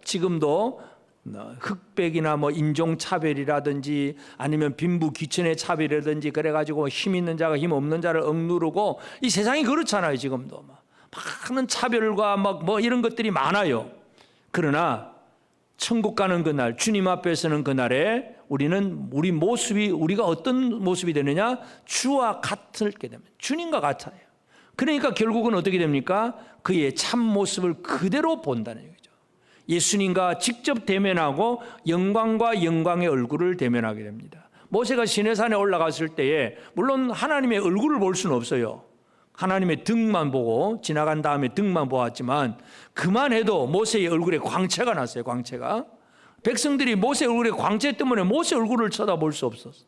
흑백이나 인종차별이라든지 아니면 빈부귀천의 차별이라든지 그래가지고 힘 있는 자가 힘 없는 자를 억누르고, 이 세상이 그렇잖아요. 지금도 많은 차별과 이런 것들이 많아요. 그러나 천국 가는 그날, 주님 앞에 서는 그날에 우리가 어떤 모습이 되느냐? 주와 같게 됩니다. 주님과 같아요. 그러니까 결국은 어떻게 됩니까? 그의 참 모습을 그대로 본다는 얘기죠. 예수님과 직접 대면하고 영광과 영광의 얼굴을 대면하게 됩니다. 모세가 시내산에 올라갔을 때에 물론 하나님의 얼굴을 볼 수는 없어요. 하나님의 등만 보고 지나간 다음에 등만 보았지만 그만해도 모세의 얼굴에 광채가 났어요. 광채가. 백성들이 모세 얼굴에 광채 때문에 모세 얼굴을 쳐다볼 수 없었어.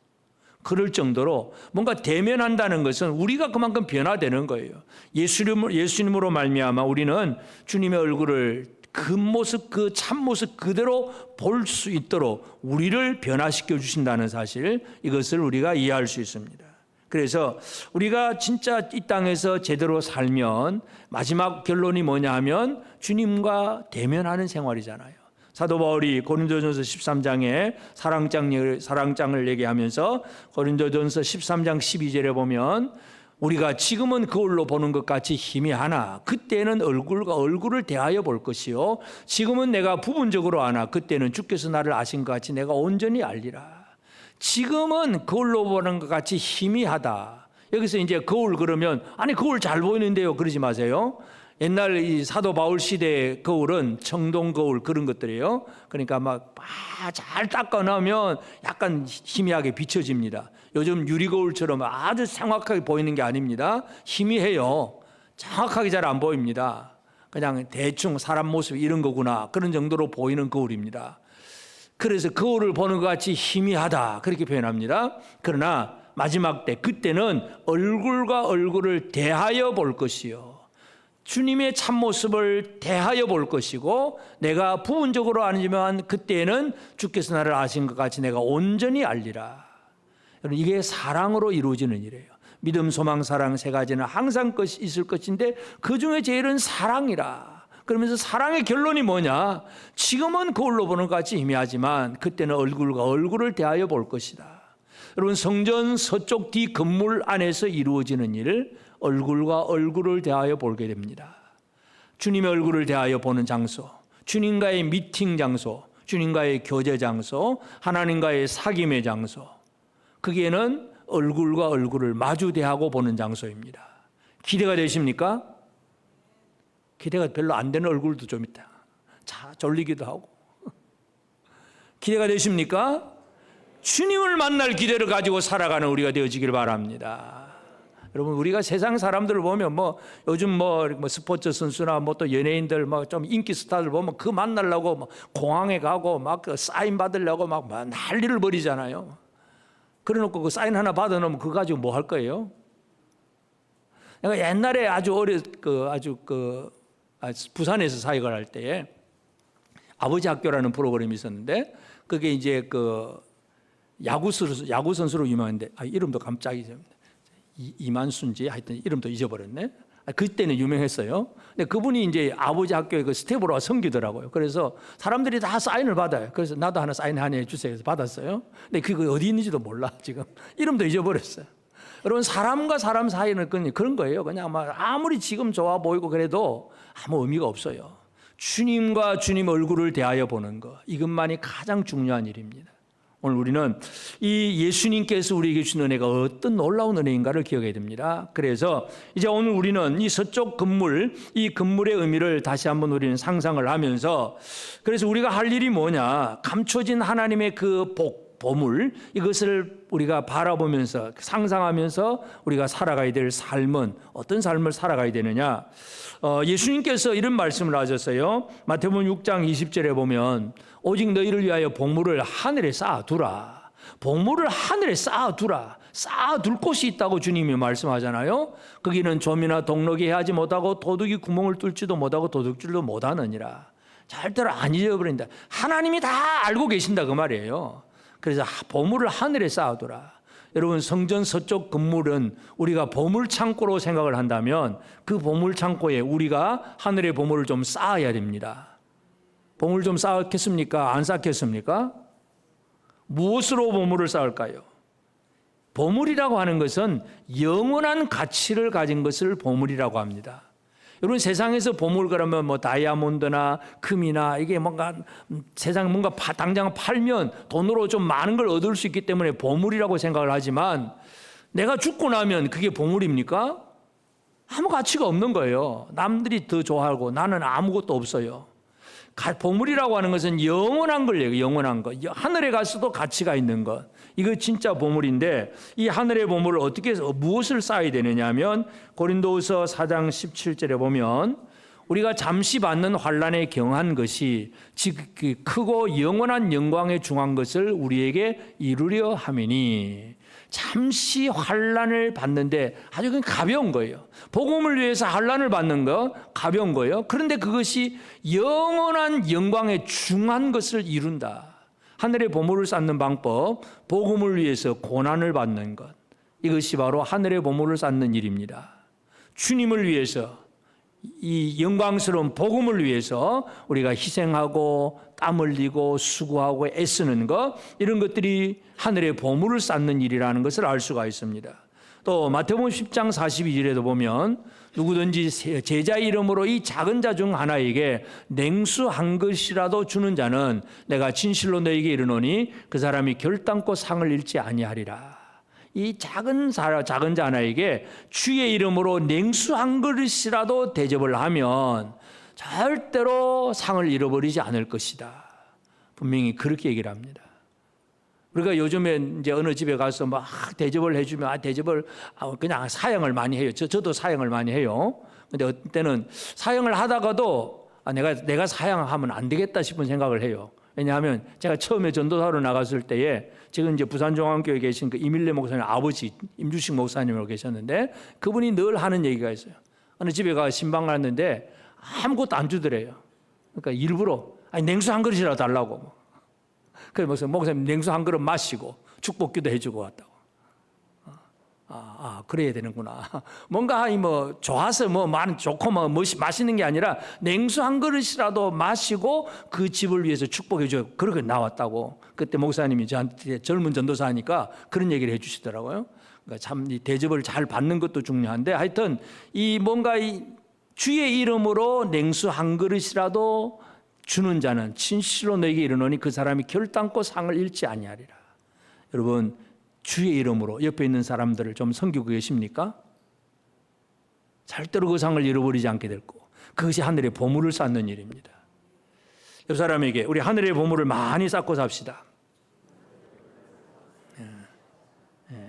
그럴 정도로 뭔가 대면한다는 것은 우리가 그만큼 변화되는 거예요. 예수님으로 말미암아 우리는 주님의 얼굴을 그 모습, 그 참모습 그대로 볼 수 있도록 우리를 변화시켜 주신다는 사실, 이것을 우리가 이해할 수 있습니다. 그래서 우리가 진짜 이 땅에서 제대로 살면 마지막 결론이 뭐냐 하면 주님과 대면하는 생활이잖아요. 사도 바울이 고린도전서 13장에 사랑장을 얘기하면서 고린도전서 13장 12절에 보면 우리가 지금은 거울로 보는 것 같이 희미하나 그때는 얼굴과 얼굴을 대하여 볼 것이요 지금은 내가 부분적으로 아나 그때는 주께서 나를 아신 것 같이 내가 온전히 알리라. 지금은 거울로 보는 것 같이 희미하다. 여기서 이제 거울 그러면 아니 거울 잘 보이는데요 그러지 마세요. 옛날 이 사도 바울 시대의 거울은 청동 거울 그런 것들이에요. 그러니까 막 잘 닦아놓으면 약간 희미하게 비춰집니다. 요즘 유리 거울처럼 아주 정확하게 보이는 게 아닙니다. 희미해요. 정확하게 잘 안 보입니다. 그냥 대충 사람 모습 이런 거구나 그런 정도로 보이는 거울입니다. 그래서 거울을 보는 것 같이 희미하다 그렇게 표현합니다. 그러나 마지막 때 그때는 얼굴과 얼굴을 대하여 볼 것이요 주님의 참모습을 대하여 볼 것이고 내가 부분적으로 아니지만 그때는 주께서 나를 아신 것 같이 내가 온전히 알리라. 여러분 이게 사랑으로 이루어지는 일이에요. 믿음, 소망, 사랑 세 가지는 항상 있을 것인데 그중에 제일은 사랑이라. 그러면서 사랑의 결론이 뭐냐? 지금은 거울로 보는 것 같이 희미하지만 그때는 얼굴과 얼굴을 대하여 볼 것이다. 여러분 성전 서쪽 뒤 건물 안에서 이루어지는 일 얼굴과 얼굴을 대하여 보게 됩니다. 주님의 얼굴을 대하여 보는 장소, 주님과의 미팅 장소, 주님과의 교제 장소, 하나님과의 사귐의 장소 거기에는 얼굴과 얼굴을 마주 대하고 보는 장소입니다. 기대가 되십니까? 기대가 별로 안 되는 얼굴도 좀 있다. 자, 졸리기도 하고. 기대가 되십니까? 주님을 만날 기대를 가지고 살아가는 우리가 되어지길 바랍니다. 여러분 우리가 세상 사람들을 보면 뭐 요즘 뭐 스포츠 선수나 뭐 또 연예인들 뭐 좀 인기 스타들 보면 그 만나려고 뭐 공항에 가고 막 그 사인 받으려고 막 난리를 벌이잖아요. 그래놓고 그 사인 하나 받아놓으면 그거 가지고 뭐 할 거예요? 내가 옛날에 아주 부산에서 사역을 할 때에 아버지 학교라는 프로그램이 있었는데 그게 이제 그 야구 선수로 유명한데 이름도 깜짝이 이만순지 하여튼 이름도 잊어버렸네. 그때는 유명했어요. 근데 그분이 이제 아버지 학교에 그 스텝으로 섬기더라고요. 그래서 사람들이 다 사인을 받아요. 그래서 나도 하나 사인 하나 해주세요. 해서 받았어요. 근데 그거 어디 있는지도 몰라 지금. 이름도 잊어버렸어요. 여러분 사람과 사람 사이는 그런 거예요. 그냥 아무리 지금 좋아 보이고 그래도 아무 의미가 없어요. 주님과 주님 얼굴을 대하여 보는 것 이것만이 가장 중요한 일입니다. 오늘 우리는 이 예수님께서 우리에게 주신 은혜가 어떤 놀라운 은혜인가를 기억해야 됩니다. 그래서 이제 오늘 우리는 이 서쪽 건물, 이 건물의 의미를 다시 한번 우리는 상상을 하면서 그래서 우리가 할 일이 뭐냐? 감춰진 하나님의 그 보물 이것을 우리가 바라보면서 상상하면서 우리가 살아가야 될 삶은 어떤 삶을 살아가야 되느냐? 예수님께서 이런 말씀을 하셨어요. 마태복음 6장 20절에 보면 오직 너희를 위하여 보물을 하늘에 쌓아두라. 보물을 하늘에 쌓아두라. 쌓아둘 곳이 있다고 주님이 말씀하잖아요. 거기는 좀이나 동록이 하지 못하고 도둑이 구멍을 뚫지도 못하고 도둑질도 못하느니라. 절대로 안 잊어버린다. 하나님이 다 알고 계신다 그 말이에요. 그래서 보물을 하늘에 쌓아두라. 여러분 성전 서쪽 건물은 우리가 보물창고로 생각을 한다면 그 보물창고에 우리가 하늘의 보물을 좀 쌓아야 됩니다. 보물 좀 쌓았겠습니까? 안 쌓겠습니까? 무엇으로 보물을 쌓을까요? 보물이라고 하는 것은 영원한 가치를 가진 것을 보물이라고 합니다. 여러분 세상에서 보물 그러면 뭐 다이아몬드나 금이나 이게 뭔가 세상 뭔가 당장 팔면 돈으로 좀 많은 걸 얻을 수 있기 때문에 보물이라고 생각을 하지만 내가 죽고 나면 그게 보물입니까? 아무 가치가 없는 거예요. 남들이 더 좋아하고 나는 아무것도 없어요. 보물이라고 하는 것은 영원한 걸 영원한 것. 하늘에 갔어도 가치가 있는 것. 이거 진짜 보물인데 이 하늘의 보물을 어떻게 해서 무엇을 쌓아야 되느냐 하면 고린도후서 4장 17절에 보면 우리가 잠시 받는 환난에 경한 것이 크고 영원한 영광에 중한 것을 우리에게 이루려 함이니 잠시 환난을 받는데 아주 그냥 가벼운 거예요. 복음을 위해서 환난을 받는 거 가벼운 거예요. 그런데 그것이 영원한 영광에 중한 것을 이룬다. 하늘의 보물을 쌓는 방법, 복음을 위해서 고난을 받는 것. 이것이 바로 하늘의 보물을 쌓는 일입니다. 주님을 위해서 이 영광스러운 복음을 위해서 우리가 희생하고 땀 흘리고 수고하고 애쓰는 것 이런 것들이 하늘의 보물을 쌓는 일이라는 것을 알 수가 있습니다. 또 마태복음 10장 42절에도 보면 누구든지 제자 이름으로 이 작은 자 중 하나에게 냉수 한 그릇이라도 주는 자는 내가 진실로 너에게 이르노니 그 사람이 결단코 상을 잃지 아니하리라. 이 작은 자 하나에게 주의 이름으로 냉수 한 그릇이라도 대접을 하면 절대로 상을 잃어버리지 않을 것이다. 분명히 그렇게 얘기를 합니다. 우리가 요즘에 이제 어느 집에 가서 막 대접을 해주면 대접을 그냥 사양을 많이 해요. 저도 사양을 많이 해요. 근데 어떤 때는 사양을 하다가도 내가 사양하면 안 되겠다 싶은 생각을 해요. 왜냐하면 제가 처음에 전도사로 나갔을 때에 지금 이제 부산종합교회에 계신 그 이밀레 목사님 아버지 임주식 목사님으로 계셨는데 그분이 늘 하는 얘기가 있어요. 어느 집에 가 신방 갔는데 아무것도 안 주더래요. 그러니까 일부러 냉수 한 그릇이라도 달라고. 그래서 목사님 냉수 한 그릇 마시고 축복기도 해주고 왔다고. 그래야 되는구나. 뭔가 뭐 좋아서 좋고 맛있는 게 아니라 냉수 한 그릇이라도 마시고 그 집을 위해서 축복해줘. 그렇게 나왔다고. 그때 목사님이 저한테 젊은 전도사니까 그런 얘기를 해주시더라고요. 그러니까 참 이 대접을 잘 받는 것도 중요한데 하여튼 이 주의 이름으로 냉수 한 그릇이라도 주는 자는 진실로 너에게 이르노니 그 사람이 결단코 상을 잃지 아니하리라. 여러분 주의 이름으로 옆에 있는 사람들을 좀 섬기고 계십니까? 절대로 그 상을 잃어버리지 않게 될 거고 그것이 하늘의 보물을 쌓는 일입니다. 옆 사람에게 우리 하늘의 보물을 많이 쌓고 삽시다.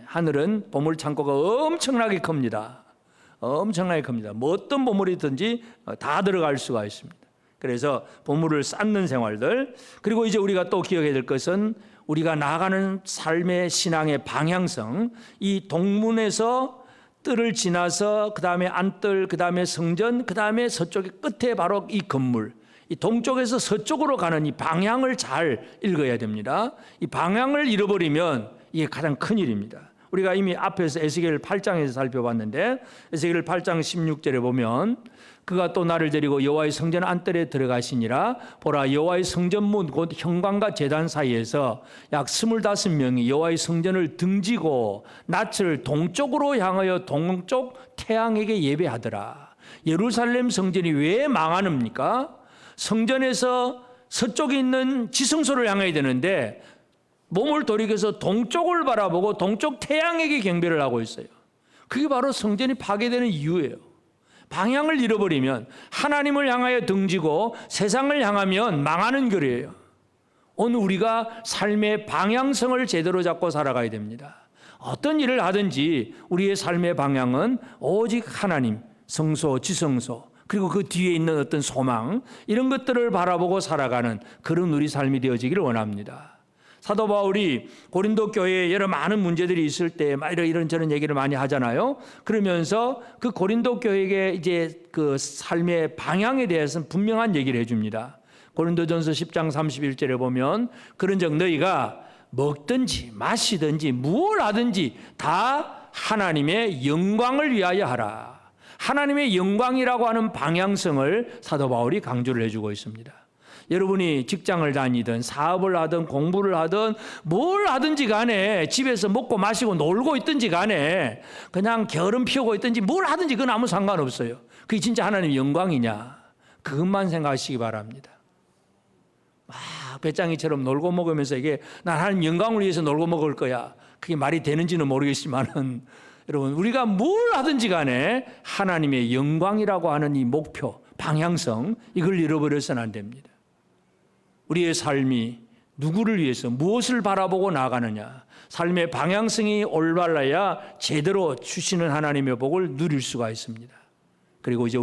하늘은 보물 창고가 엄청나게 큽니다. 엄청나게 큽니다. 뭐 어떤 보물이든지 다 들어갈 수가 있습니다. 그래서 보물을 쌓는 생활들, 그리고 이제 우리가 또 기억해야 될 것은 우리가 나아가는 삶의 신앙의 방향성, 이 동문에서 뜰을 지나서 그 다음에 안뜰, 그 다음에 성전, 그 다음에 서쪽의 끝에 바로 이 건물, 이 동쪽에서 서쪽으로 가는 이 방향을 잘 읽어야 됩니다. 이 방향을 잃어버리면 이게 가장 큰 일입니다. 우리가 이미 앞에서 에스겔 8장에서 살펴봤는데 에스겔 8장 16절에 보면 그가 또 나를 데리고 여호와의 성전 안뜰에 들어가시니라. 보라, 여호와의 성전문 곧 현관과 제단 사이에서 약 25명이 여호와의 성전을 등지고 낯을 동쪽으로 향하여 동쪽 태양에게 예배하더라. 예루살렘 성전이 왜 망하는입니까? 성전에서 서쪽에 있는 지성소를 향해야 되는데 몸을 돌이켜서 동쪽을 바라보고 동쪽 태양에게 경배를 하고 있어요. 그게 바로 성전이 파괴되는 이유예요. 방향을 잃어버리면 하나님을 향하여 등지고 세상을 향하면 망하는 길이에요. 오늘 우리가 삶의 방향성을 제대로 잡고 살아가야 됩니다. 어떤 일을 하든지 우리의 삶의 방향은 오직 하나님, 성소, 지성소, 그리고 그 뒤에 있는 어떤 소망, 이런 것들을 바라보고 살아가는 그런 우리 삶이 되어지기를 원합니다. 사도 바울이 고린도 교회에 여러 많은 문제들이 있을 때 이런저런 얘기를 많이 하잖아요. 그러면서 그 고린도 교회에게 이제 그 삶의 방향에 대해서는 분명한 얘기를 해줍니다. 고린도전서 10장 31절에 보면 그런즉 너희가 먹든지 마시든지 무엇을 하든지 다 하나님의 영광을 위하여 하라. 하나님의 영광이라고 하는 방향성을 사도 바울이 강조를 해주고 있습니다. 여러분이 직장을 다니든 사업을 하든 공부를 하든 뭘 하든지 간에 집에서 먹고 마시고 놀고 있든지 간에 그냥 게으름 피우고 있든지 뭘 하든지 그건 아무 상관없어요. 그게 진짜 하나님의 영광이냐? 그것만 생각하시기 바랍니다. 배짱이처럼 놀고 먹으면서 이게 난 하나님 영광을 위해서 놀고 먹을 거야. 그게 말이 되는지는 모르겠지만은 여러분 우리가 뭘 하든지 간에 하나님의 영광이라고 하는 이 목표, 방향성 이걸 잃어버려서는 안 됩니다. 우리의 삶이 누구를 위해서 무엇을 바라보고 나아가느냐, 삶의 방향성이 올바라야 제대로 주시는 하나님의 복을 누릴 수가 있습니다. 그리고 이제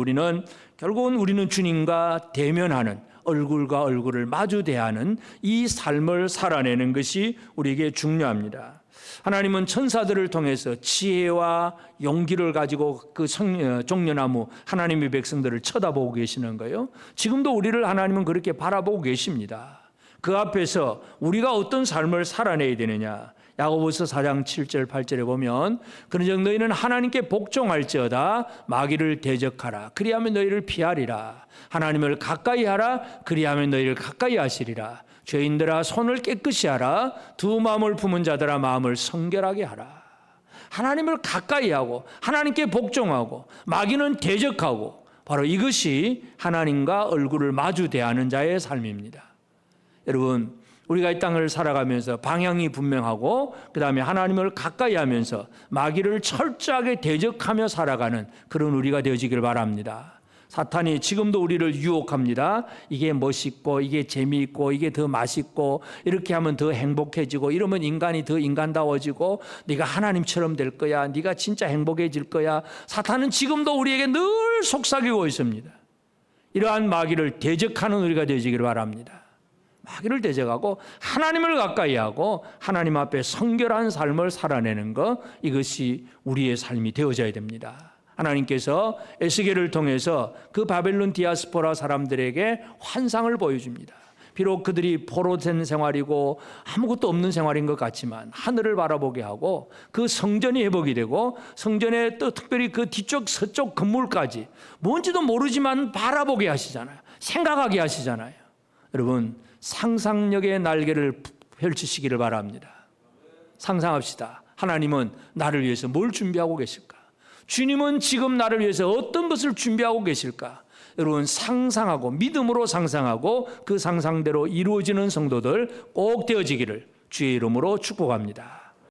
결국은 우리는 주님과 대면하는, 얼굴과 얼굴을 마주 대하는 이 삶을 살아내는 것이 우리에게 중요합니다. 하나님은 천사들을 통해서 지혜와 용기를 가지고 그 종려나무 하나님의 백성들을 쳐다보고 계시는 거예요. 지금도 우리를 하나님은 그렇게 바라보고 계십니다. 그 앞에서 우리가 어떤 삶을 살아내야 되느냐, 야고보서 4장 7절 8절에 보면 그런즉 너희는 하나님께 복종할지어다 마귀를 대적하라 그리하면 너희를 피하리라. 하나님을 가까이 하라 그리하면 너희를 가까이 하시리라. 죄인들아 손을 깨끗이 하라. 두 마음을 품은 자들아 마음을 성결하게 하라. 하나님을 가까이 하고 하나님께 복종하고 마귀는 대적하고, 바로 이것이 하나님과 얼굴을 마주 대하는 자의 삶입니다. 여러분, 우리가 이 땅을 살아가면서 방향이 분명하고 그 다음에 하나님을 가까이 하면서 마귀를 철저하게 대적하며 살아가는 그런 우리가 되어지길 바랍니다. 사탄이 지금도 우리를 유혹합니다. 이게 멋있고 이게 재미있고 이게 더 맛있고 이렇게 하면 더 행복해지고 이러면 인간이 더 인간다워지고 네가 하나님처럼 될 거야, 네가 진짜 행복해질 거야. 사탄은 지금도 우리에게 늘 속삭이고 있습니다. 이러한 마귀를 대적하는 우리가 되어지길 바랍니다. 마귀를 대적하고 하나님을 가까이 하고 하나님 앞에 성결한 삶을 살아내는 것, 이것이 우리의 삶이 되어져야 됩니다. 하나님께서 에스겔을 통해서 그 바벨론 디아스포라 사람들에게 환상을 보여줍니다. 비록 그들이 포로된 생활이고 아무것도 없는 생활인 것 같지만 하늘을 바라보게 하고 그 성전이 회복이 되고 성전에 또 특별히 그 뒤쪽 서쪽 건물까지 뭔지도 모르지만 바라보게 하시잖아요. 생각하게 하시잖아요. 여러분, 상상력의 날개를 펼치시기를 바랍니다. 상상합시다. 하나님은 나를 위해서 뭘 준비하고 계실까? 주님은 지금 나를 위해서 어떤 것을 준비하고 계실까? 여러분, 상상하고 믿음으로 상상하고 그 상상대로 이루어지는 성도들 꼭 되어지기를 주의 이름으로 축복합니다.